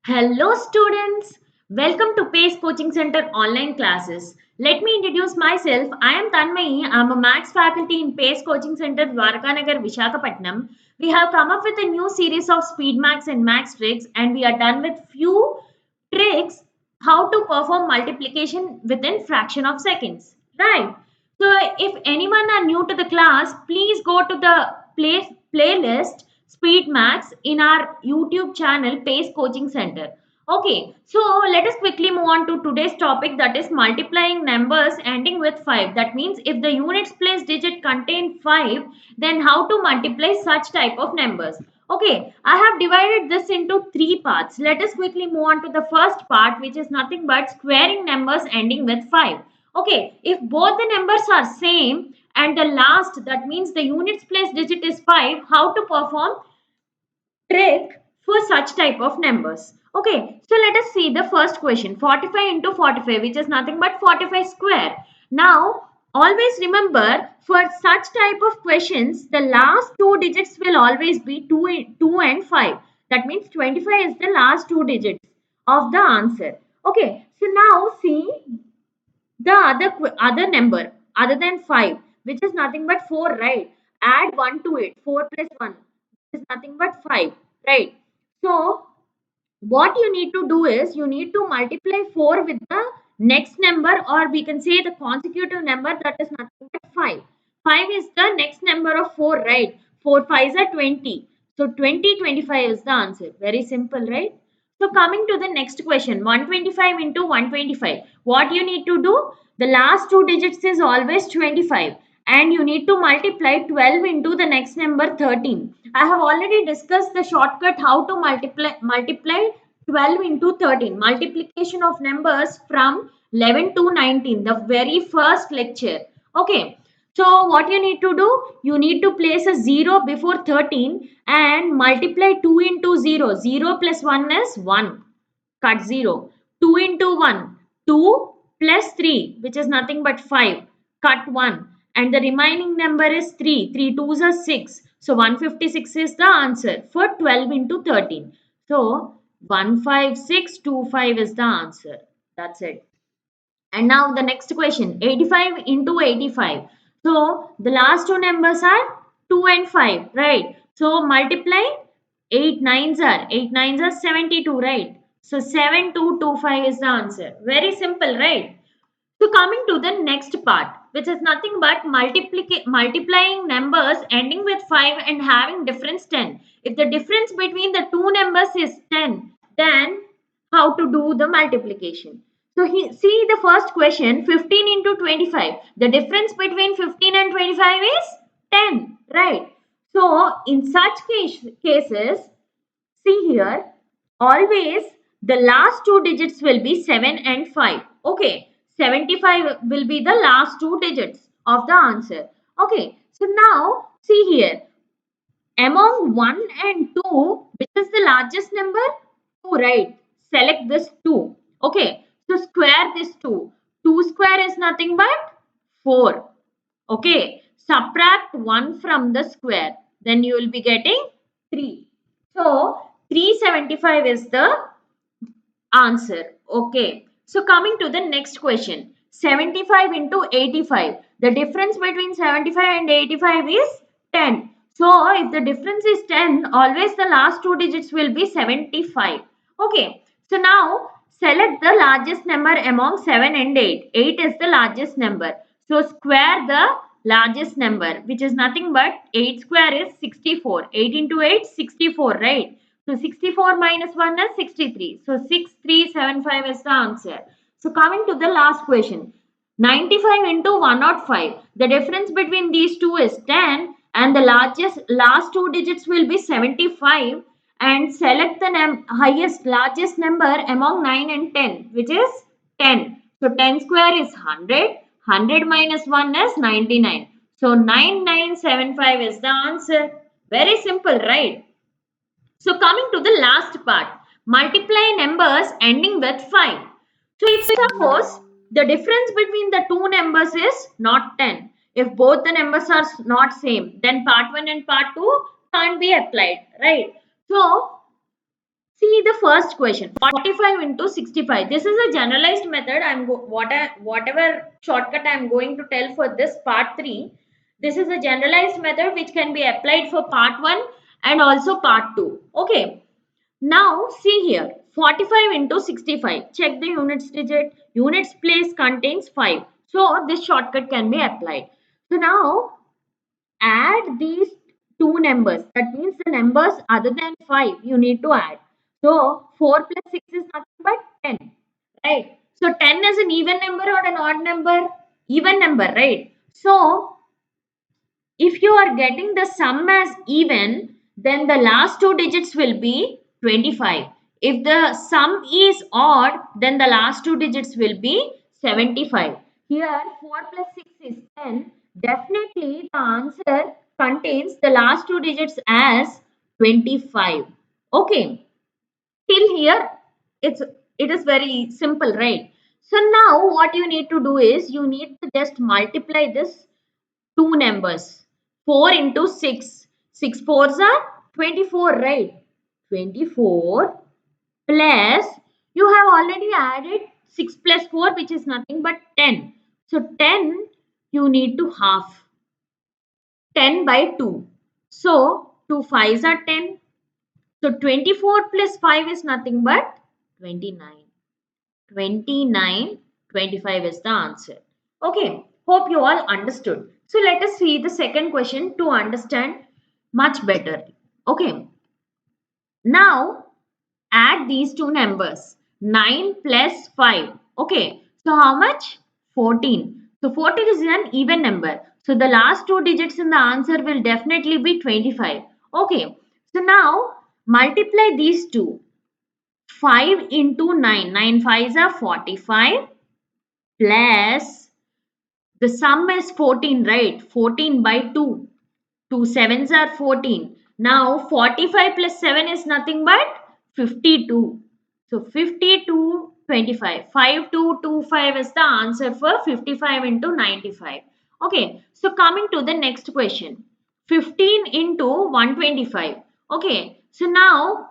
Hello students, welcome to PACE Coaching Center online classes. Let me introduce myself. I am Tanmayi. I am a maths faculty in PACE Coaching Center Dwarkanagar, Visakhapatnam. We have come up with a new series of speed maths and maths tricks and we are done with few tricks how to perform multiplication within fraction of seconds. Right. So if anyone are new to the class, please go to the playlist Speed Maths in our YouTube channel Pace Coaching Center. Okay, so let us quickly move on to today's topic, that is multiplying numbers ending with 5. That means if the units place digit contain 5, then how to multiply such type of numbers. Okay, I have divided this into three parts. Let us quickly move on to the first part, which is nothing but squaring numbers ending with 5. Okay, if both the numbers are same and the last, that means the units place digit is 5, how to perform trick for such type of numbers. Okay, so let us see the first question. 45 into 45, which is nothing but 45 square. Now, always remember, for such type of questions, the last two digits will always be 2 and 5. That means 25 is the last two digits of the answer. Okay, so now see the other number other than 5, which is nothing but 4, right? Add 1 to it. 4 plus 1 is nothing but 5, right? So what you need to do is you need to multiply 4 with the next number, or we can say the consecutive number, that is nothing but 5. 5 is the next number of 4, right? 4 5s are 20. So 20 25 is the answer. Very simple, right? So coming to the next question, 125 into 125. What you need to do? The last two digits is always 25 and you need to multiply 12 into the next number 13. I have already discussed the shortcut how to multiply 12 into 13. Multiplication of numbers from 11 to 19, the very first lecture. Okay. So what you need to do? You need to place a 0 before 13 and multiply 2 into 0. 0 plus 1 is 1. Cut 0. 2 into 1. 2 plus 3, which is nothing but 5. Cut 1. And the remaining number is 3. 3 twos are 6. So 156 is the answer for 12 into 13. So 15625 is the answer. That's it. And now the next question, 85 into 85. So the last two numbers are 2 and 5, right? So multiply 8 nines are 72, right? So 7225 is the answer. Very simple, right? So coming to the next part, which is nothing but multiplying numbers ending with 5 and having difference 10. If the difference between the two numbers is 10, then how to do the multiplication? So see the first question, 15 into 25. The difference between 15 and 25 is 10, right? So in such cases, see here, always the last two digits will be 7 and 5. Okay, 75 will be the last two digits of the answer. Okay, so now see here, among 1 and 2, which is the largest number? 2, right? Select this 2. Okay, so square this 2. 2 square is nothing but 4. Okay, subtract 1 from the square. Then you will be getting 3. So 375 is the answer. Okay. So coming to the next question. 75 into 85. The difference between 75 and 85 is 10. So if the difference is 10, always the last two digits will be 75. Okay. So now select the largest number among 7 and 8. 8 is the largest number. So square the largest number, which is nothing but 8 square is 64. 8 into 8, 64, right? So 64 minus 1 is 63. So 6375 is the answer. So coming to the last question. 95 into 105. The difference between these two is 10 and the last two digits will be 75 and select the highest largest number among 9 and 10, which is 10. So 10 square is 100. 100 minus 1 is 99. So 9975 is the answer. Very simple, right? So coming to the last part, multiply numbers ending with 5. So if suppose the difference between the two numbers is not 10, if both the numbers are not same, then part 1 and part 2 can't be applied, right? So see the first question, 45 into 65. This is a generalized method. Whatever shortcut I'm going to tell for this part 3. This is a generalized method which can be applied for part 1 and also part 2. Okay. Now see here, 45 into 65. Check the units digit. Units place contains 5. So this shortcut can be applied. So now add these two numbers. That means the numbers other than 5 you need to add. So 4 plus 6 is nothing but 10. Right. So 10 is an even number or an odd number? Even number, right? So if you are getting the sum as even, then the last two digits will be 25. If the sum is odd, then the last two digits will be 75. Here 4 plus 6 is 10. Definitely the answer contains the last two digits as 25. Okay. Till here it is very simple, right? So now what you need to do is you need to just multiply this two numbers. 4 into 6. 6 fours are 24, right? 24 plus, you have already added 6 plus 4, which is nothing but 10. So 10 you need to half. 10 by 2. So 2 5s are 10. So 24 plus 5 is nothing but 29. 29, 25 is the answer. Okay, hope you all understood. So let us see the second question to understand much better. Okay, now add these two numbers, 9 plus 5. Okay, so how much? 14. So 14 is an even number. So the last two digits in the answer will definitely be 25. Okay, so now multiply these two. 5 into 9. 9 5s are 45 plus the sum is 14, right? 14 by 2. 2 sevens are 14. Now 45 plus 7 is nothing but 52. So 52 25. 5225 is the answer for 55 into 95. Okay. So coming to the next question. 15 into 125. Okay. So now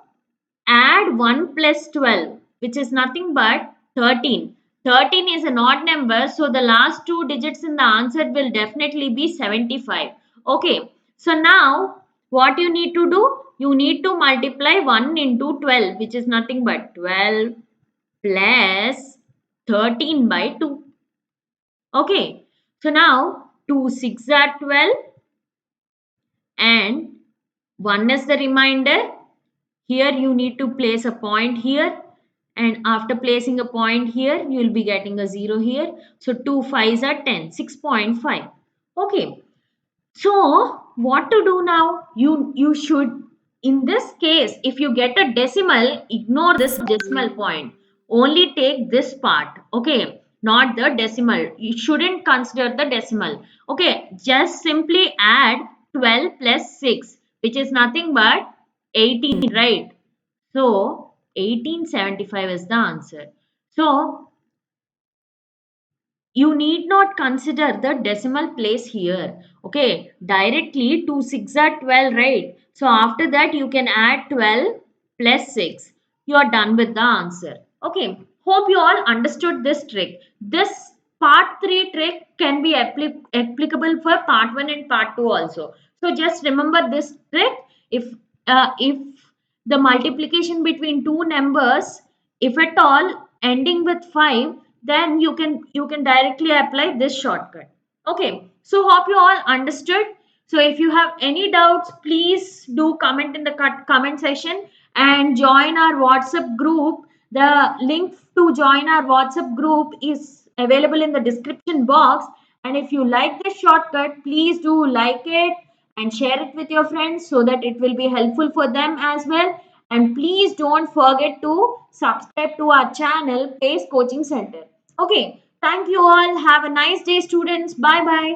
add 1 plus 12, which is nothing but 13. 13 is an odd number, so the last two digits in the answer will definitely be 75. Okay, so now what you need to do? You need to multiply 1 into 12, which is nothing but 12 plus 13 by 2. Okay, so now 2 6 are 12 and 1 is the remainder. Here you need to place a point here, and after placing a point here you will be getting a 0 here. So 2 5s are 10, 6.5. Okay, so what to do now? You should, in this case, if you get a decimal, ignore this decimal point. Only take this part. Okay, not the decimal. You shouldn't consider the decimal. Okay, just simply add 12 plus 6, which is nothing but 18, right? So 1875 is the answer. So you need not consider the decimal place here. Okay, directly 2 6 are 12, right? So after that you can add 12 plus 6. You are done with the answer. Okay, hope you all understood this trick. This part 3 trick can be applicable for part 1 and part 2 also. So just remember this trick. If the multiplication between two numbers, if at all ending with 5, then you can directly apply this shortcut. Okay, so hope you all understood. So if you have any doubts, please do comment in the comment section and join our WhatsApp group. The link to join our WhatsApp group is available in the description box. And if you like this shortcut, please do like it and share it with your friends so that it will be helpful for them as well. And please don't forget to subscribe to our channel, Pace Coaching Center. Okay, thank you all. Have a nice day, students. Bye bye.